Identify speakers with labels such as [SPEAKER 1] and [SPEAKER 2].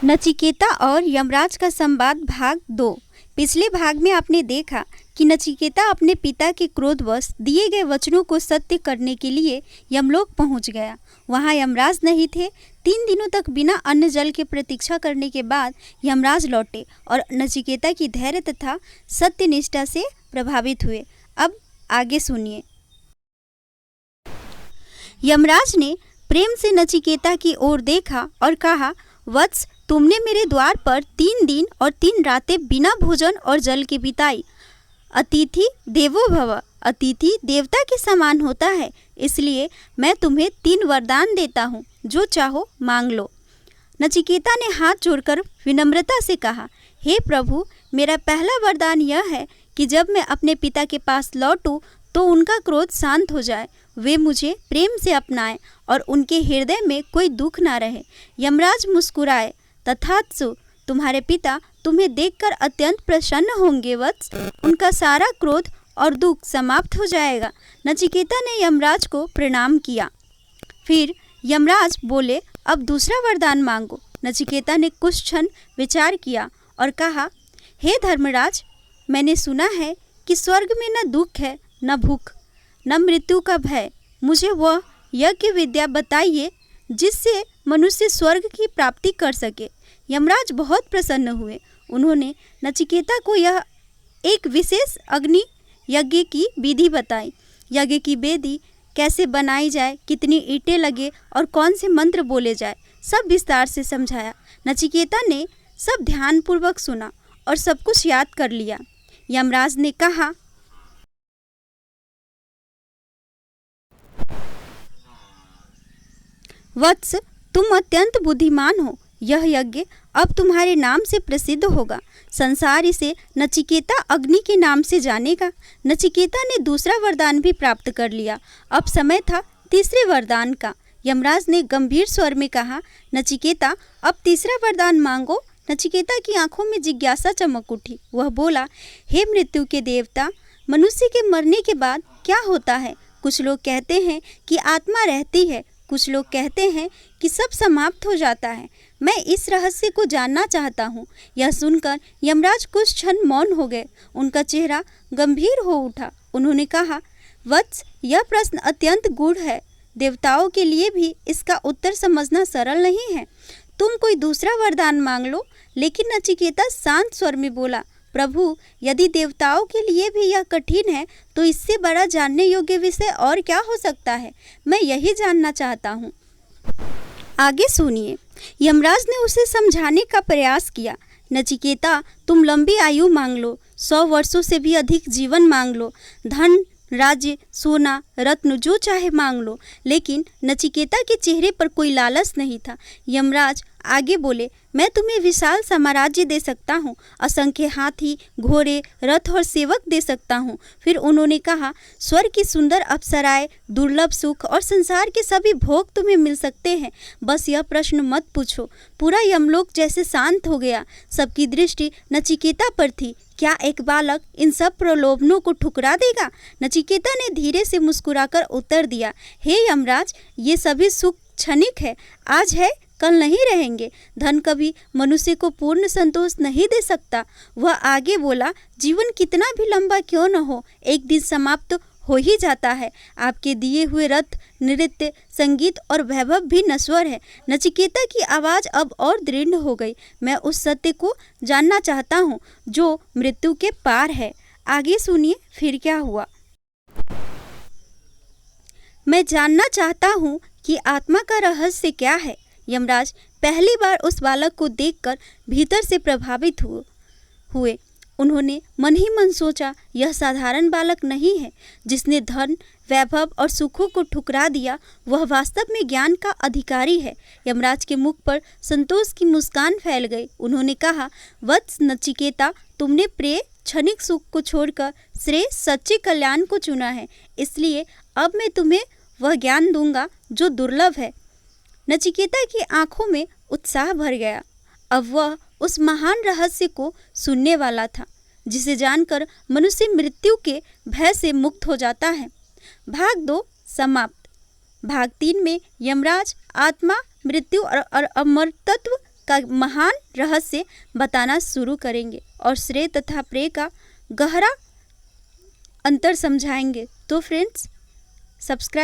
[SPEAKER 1] नचिकेता और यमराज का संवाद भाग 2। पिछले भाग में आपने देखा कि नचिकेता अपने पिता के क्रोधवश दिए गए वचनों को सत्य करने के लिए यमलोक पहुंच गया। वहां यमराज नहीं थे। 3 दिनों तक बिना अन्न जल के प्रतीक्षा करने के बाद यमराज लौटे और नचिकेता की धैर्य तथा सत्यनिष्ठा से प्रभावित हुए। अब आगे सुनिए। यमराज ने प्रेम से नचिकेता की ओर देखा और कहा, वत्स, तुमने मेरे द्वार पर 3 दिन और 3 रातें बिना भोजन और जल के बिताई। अतिथि देवो भव, अतिथि देवता के समान होता है, इसलिए मैं तुम्हें 3 वरदान देता हूँ, जो चाहो मांग लो। नचिकेता ने हाथ जोड़कर विनम्रता से कहा, हे प्रभु, मेरा पहला वरदान यह है कि जब मैं अपने पिता के पास लौटूं तो उनका क्रोध शांत हो जाए, वे मुझे प्रेम से अपनाएं और उनके हृदय में कोई दुख ना रहे। यमराज मुस्कुराए, तथास्तु, तुम्हारे पिता तुम्हें देखकर अत्यंत प्रसन्न होंगे वत्स, उनका सारा क्रोध और दुख समाप्त हो जाएगा। नचिकेता ने यमराज को प्रणाम किया। फिर यमराज बोले, अब दूसरा वरदान मांगो। नचिकेता ने कुछ क्षण विचार किया और कहा, हे धर्मराज, मैंने सुना है कि स्वर्ग में न दुख है, न भूख, न मृत्यु का भय। मुझे वह यज्ञ विद्या बताइए जिससे मनुष्य स्वर्ग की प्राप्ति कर सके। यमराज बहुत प्रसन्न हुए। उन्होंने नचिकेता को यह एक विशेष अग्नि यज्ञ की विधि बताई। यज्ञ की वेदी कैसे बनाई जाए, कितनी ईंटें लगे और कौन से मंत्र बोले जाए, सब विस्तार से समझाया। नचिकेता ने सब ध्यानपूर्वक सुना और सब कुछ याद कर लिया। यमराज ने कहा, वत्स, तुम अत्यंत बुद्धिमान हो। यह यज्ञ अब तुम्हारे नाम से प्रसिद्ध होगा। संसार इसे नचिकेता अग्नि के नाम से जानेगा। नचिकेता ने दूसरा वरदान भी प्राप्त कर लिया। अब समय था तीसरे वरदान का। यमराज ने गंभीर स्वर में कहा, नचिकेता, अब तीसरा वरदान मांगो। नचिकेता की आंखों में जिज्ञासा चमक उठी। वह बोला, हे मृत्यु के देवता, मनुष्य के मरने के बाद क्या होता है? कुछ लोग कहते हैं कि आत्मा रहती है, कुछ लोग कहते हैं कि सब समाप्त हो जाता है। मैं इस रहस्य को जानना चाहता हूँ। यह सुनकर यमराज कुछ क्षण मौन हो गए। उनका चेहरा गंभीर हो उठा। उन्होंने कहा, वत्स, यह प्रश्न अत्यंत गूढ़ है। देवताओं के लिए भी इसका उत्तर समझना सरल नहीं है। तुम कोई दूसरा वरदान मांग लो। लेकिन नचिकेता शांत स्वर में बोला, प्रभु, यदि देवताओं के लिए भी यह कठिन है तो इससे बड़ा जानने योग्य विषय और क्या हो सकता है? मैं यही जानना चाहता हूँ। आगे सुनिए। यमराज ने उसे समझाने का प्रयास किया। नचिकेता, तुम लंबी आयु मांग लो, 100 वर्षों से भी अधिक जीवन मांग लो, धन, राज्य, सोना, रत्न, जो चाहे मांग लो। लेकिन नचिकेता के चेहरे पर कोई लालच नहीं था। यमराज आगे बोले, मैं तुम्हें विशाल साम्राज्य दे सकता हूँ, असंख्य हाथी, घोड़े, रथ और सेवक दे सकता हूँ। फिर उन्होंने कहा, स्वर्ग की सुंदर अप्सराएं, दुर्लभ सुख और संसार के सभी भोग तुम्हें मिल सकते हैं। बस यह प्रश्न मत पूछो। पूरा यमलोक जैसे शांत हो गया। सबकी दृष्टि नचिकेता पर थी। क्या एक बालक इन सब प्रलोभनों को ठुकरा देगा? नचिकेता ने धीरे से मुस्कुराकर उत्तर दिया, हे यमराज, ये सभी सुख क्षणिक है, आज है, कल नहीं रहेंगे। धन कभी मनुष्य को पूर्ण संतोष नहीं दे सकता। वह आगे बोला, जीवन कितना भी लंबा क्यों न हो, एक दिन समाप्त हो ही जाता है। आपके दिए हुए रथ, नृत्य, संगीत और वैभव भी नश्वर है। नचिकेता की आवाज़ अब और दृढ़ हो गई। मैं उस सत्य को जानना चाहता हूँ जो मृत्यु के पार है। आगे सुनिए फिर क्या हुआ। मैं जानना चाहता हूँ कि आत्मा का रहस्य क्या है। यमराज पहली बार उस बालक को देखकर भीतर से प्रभावित हुए। उन्होंने मन ही मन सोचा, यह साधारण बालक नहीं है जिसने धन, वैभव और सुखों को ठुकरा दिया। वह वास्तव में ज्ञान का अधिकारी है। यमराज के मुख पर संतोष की मुस्कान फैल गई। उन्होंने कहा, वत्स नचिकेता, तुमने प्रिय क्षणिक सुख को छोड़कर श्रेय सच्चे कल्याण को चुना है, इसलिए अब मैं तुम्हें वह ज्ञान दूंगा जो दुर्लभ है। नचिकेता की आंखों में उत्साह भर गया। अब वह उस महान रहस्य को सुनने वाला था जिसे जानकर मनुष्य मृत्यु के भय से मुक्त हो जाता है। भाग 2 समाप्त। भाग 3 में यमराज आत्मा, मृत्यु और अमरतत्व का महान रहस्य बताना शुरू करेंगे और श्रेय तथा प्रेय का गहरा अंतर समझाएंगे। तो फ्रेंड्स, सब्सक्राइब